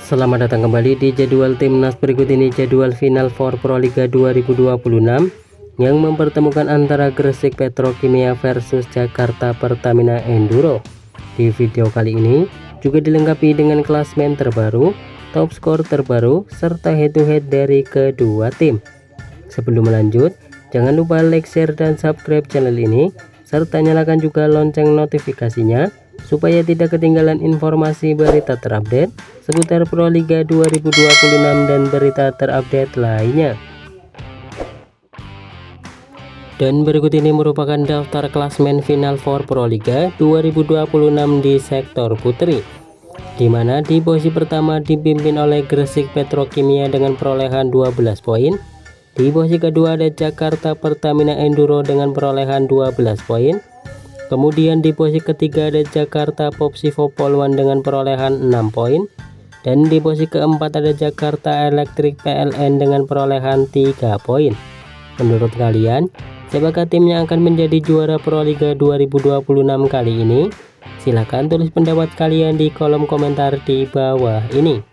Selamat datang kembali di jadwal timnas. Berikut ini jadwal final for Proliga 2026 yang mempertemukan antara Gresik Petrokimia versus Jakarta Pertamina Enduro. Di video kali ini juga dilengkapi dengan klasemen terbaru, top skor terbaru, serta head to head dari kedua tim. Sebelum lanjut, jangan lupa like, share, dan subscribe channel ini, serta nyalakan juga lonceng notifikasinya supaya tidak ketinggalan informasi berita terupdate seputar Proliga 2026 dan berita terupdate lainnya. Dan berikut ini merupakan daftar klasemen final for Proliga 2026 di sektor putri, di mana di posisi pertama dipimpin oleh Gresik Petrokimia dengan perolehan 12 poin. Di posisi kedua ada Jakarta Pertamina Enduro dengan perolehan 12 poin. Kemudian di posisi ketiga ada Jakarta Popsivo Poluan dengan perolehan 6 poin. Dan di posisi keempat ada Jakarta Electric PLN dengan perolehan 3 poin. Menurut kalian, siapakah tim yang akan menjadi juara Proliga 2026 kali ini? Silahkan tulis pendapat kalian di kolom komentar di bawah ini.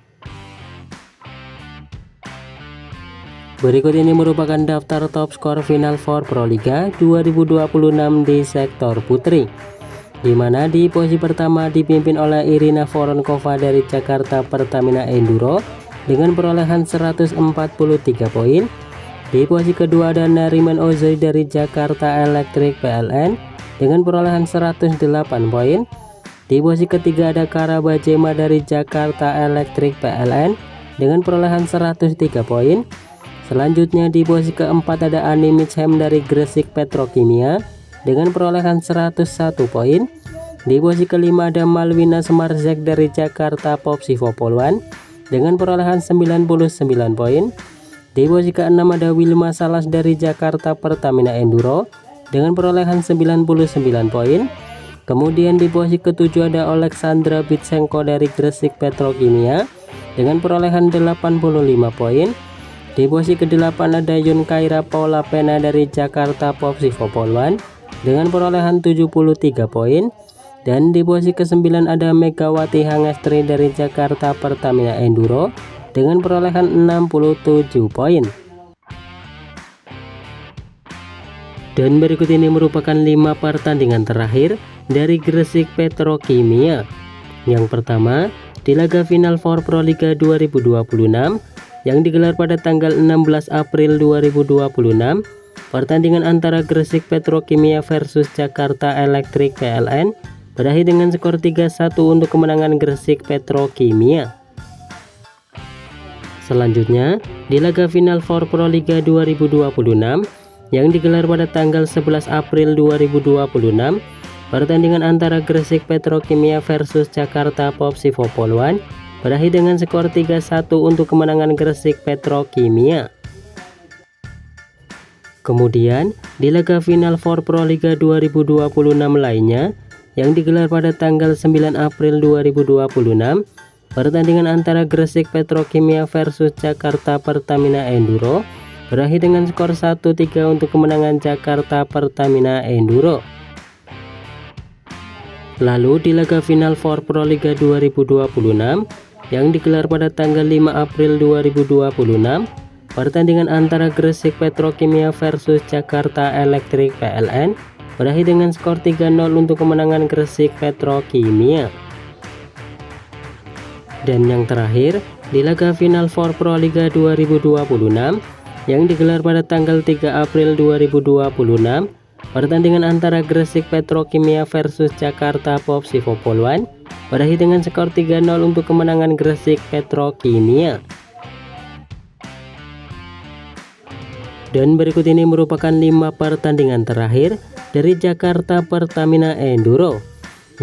Berikut ini merupakan daftar top skor final for Proliga 2026 di sektor putri, di mana di posisi pertama dipimpin oleh Irina Voronkova dari Jakarta Pertamina Enduro dengan perolehan 143 poin. Di posisi kedua ada Nariman Ozai dari Jakarta Electric PLN dengan perolehan 108 poin. Di posisi ketiga ada Karabajema dari Jakarta Electric PLN dengan perolehan 103 poin. Selanjutnya di posisi keempat ada Ani Mitchem dari Gresik Petrokimia dengan perolehan 101 poin. Di posisi kelima ada Malwina Semarzek dari Jakarta Popsivo Poluan dengan perolehan 99 poin. Di posisi keenam ada Wilma Salas dari Jakarta Pertamina Enduro dengan perolehan 99 poin. Kemudian di posisi ketujuh ada Oleksandra Bitsenko dari Gresik Petrokimia dengan perolehan 85 poin. Di posisi ke-8 ada Yun Kaira Paula Pena dari Jakarta Popsivo Poluan dengan perolehan 73 poin. Dan di posisi ke-9 ada Megawati Hangestri dari Jakarta Pertamina Enduro dengan perolehan 67 poin. Dan berikut ini merupakan 5 pertandingan terakhir dari Gresik Petrokimia. Yang pertama, di laga final for Proliga 2026 yang digelar pada tanggal 16 April 2026, pertandingan antara Gresik Petrokimia versus Jakarta Electric PLN berakhir dengan skor 3-1 untuk kemenangan Gresik Petrokimia. Selanjutnya, di laga final for Proliga 2026 yang digelar pada tanggal 11 April 2026, pertandingan antara Gresik Petrokimia versus Jakarta Popsivo Poluan berakhir dengan skor 3-1 untuk kemenangan Gresik Petrokimia. Kemudian, di laga final for Proliga 2026 lainnya yang digelar pada tanggal 9 April 2026, pertandingan antara Gresik Petrokimia versus Jakarta Pertamina Enduro berakhir dengan skor 1-3 untuk kemenangan Jakarta Pertamina Enduro. Lalu di laga final for Proliga 2026 yang digelar pada tanggal 5 April 2026, pertandingan antara Gresik Petrokimia versus Jakarta Electric PLN berakhir dengan skor 3-0 untuk kemenangan Gresik Petrokimia. Dan yang terakhir, di laga final for Proliga 2026 yang digelar pada tanggal 3 April 2026, pertandingan antara Gresik Petrokimia versus Jakarta Popsivo Poluan berakhir dengan skor 3-0 untuk kemenangan Gresik Petrokimia. Dan berikut ini merupakan 5 pertandingan terakhir dari Jakarta Pertamina Enduro.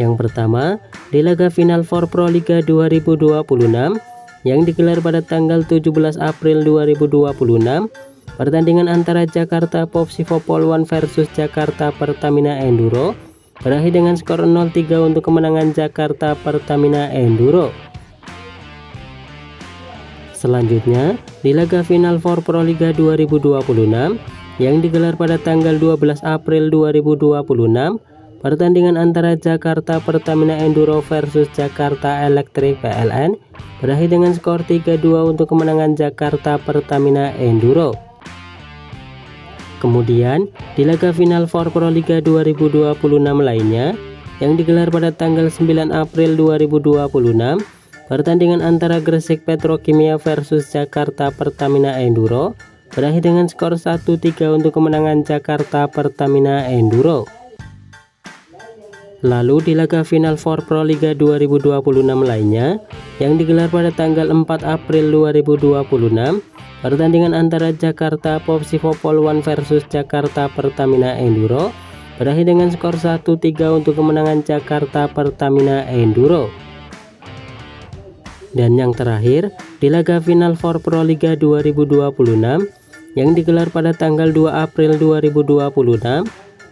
Yang pertama, di laga final for Proliga 2026 yang digelar pada tanggal 17 April 2026, pertandingan antara Jakarta Popsivo Poluan versus Jakarta Pertamina Enduro berakhir dengan skor 0-3 untuk kemenangan Jakarta Pertamina Enduro. Selanjutnya, di laga final for Proliga 2026 yang digelar pada tanggal 12 April 2026, pertandingan antara Jakarta Pertamina Enduro versus Jakarta Electric PLN berakhir dengan skor 3-2 untuk kemenangan Jakarta Pertamina Enduro. Kemudian di laga final For Proliga 2026 lainnya yang digelar pada tanggal 9 April 2026, pertandingan antara Gresik Petrokimia versus Jakarta Pertamina Enduro berakhir dengan skor 1-3 untuk kemenangan Jakarta Pertamina Enduro. Lalu di laga final For Proliga 2026 lainnya yang digelar pada tanggal 4 April 2026, pertandingan antara Jakarta Popsivopol One versus Jakarta Pertamina Enduro berakhir dengan skor 1-3 untuk kemenangan Jakarta Pertamina Enduro. Dan yang terakhir di laga final For Proliga 2026 yang digelar pada tanggal 2 April 2026,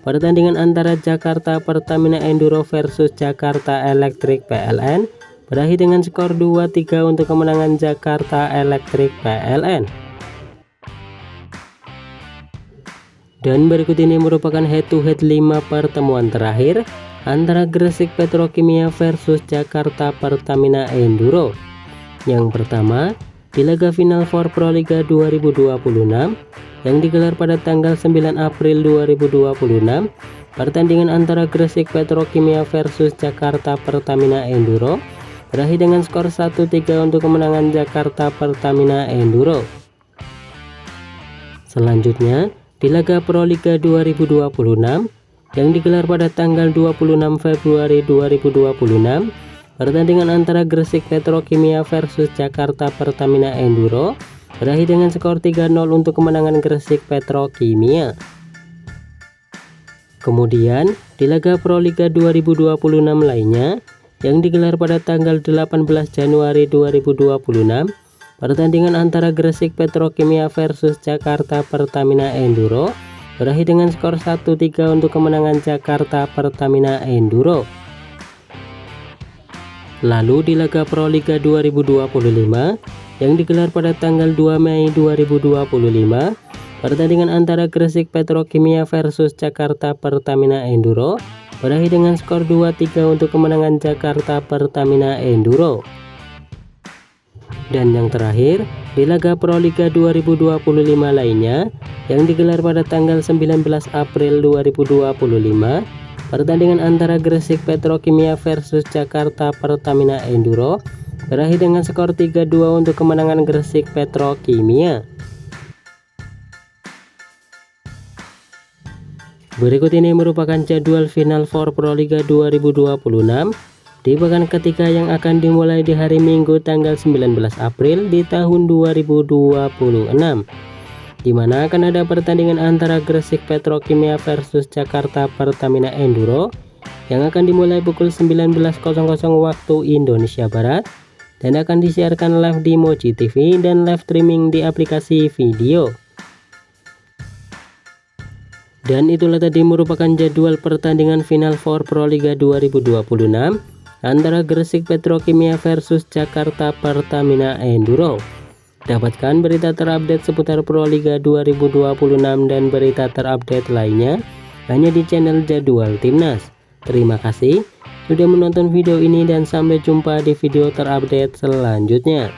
pertandingan antara Jakarta Pertamina Enduro versus Jakarta Electric PLN berakhir dengan skor 2-3 untuk kemenangan Jakarta Electric PLN. Dan berikut ini merupakan head-to-head 5 pertemuan terakhir antara Gresik Petrokimia versus Jakarta Pertamina Enduro. Yang pertama, di laga final For Proliga 2026 yang digelar pada tanggal 9 April 2026, pertandingan antara Gresik Petrokimia versus Jakarta Pertamina Enduro berakhir dengan skor 1-3 untuk kemenangan Jakarta Pertamina Enduro. Selanjutnya, di laga Proliga 2026 yang digelar pada tanggal 26 Februari 2026, pertandingan antara Gresik Petrokimia versus Jakarta Pertamina Enduro berakhir dengan skor 3-0 untuk kemenangan Gresik Petrokimia. Kemudian di laga Proliga 2026 lainnya yang digelar pada tanggal 18 Januari 2026, pertandingan antara Gresik Petrokimia versus Jakarta Pertamina Enduro berakhir dengan skor 1-3 untuk kemenangan Jakarta Pertamina Enduro. Lalu di laga Proliga 2025 yang digelar pada tanggal 2 Mei 2025, pertandingan antara Gresik Petrokimia versus Jakarta Pertamina Enduro berakhir dengan skor 2-3 untuk kemenangan Jakarta Pertamina Enduro. Dan yang terakhir, di laga Proliga 2025 lainnya yang digelar pada tanggal 19 April 2025, pertandingan antara Gresik Petrokimia versus Jakarta Pertamina Enduro berakhir dengan skor 3-2 untuk kemenangan Gresik Petrokimia. Berikut ini merupakan jadwal final For Proliga 2026 di pekan ketiga yang akan dimulai di hari Minggu tanggal 19 April di tahun 2026, di mana akan ada pertandingan antara Gresik Petrokimia versus Jakarta Pertamina Enduro yang akan dimulai pukul 19.00 waktu Indonesia Barat dan akan disiarkan live di Mochi TV dan live streaming di aplikasi video. Dan itulah tadi merupakan jadwal pertandingan final For Proliga 2026 antara Gresik Petrokimia versus Jakarta Pertamina Enduro. Dapatkan berita terupdate seputar Proliga 2026 dan berita terupdate lainnya hanya di channel Jadwal Timnas. Terima kasih sudah menonton video ini dan sampai jumpa di video terupdate selanjutnya.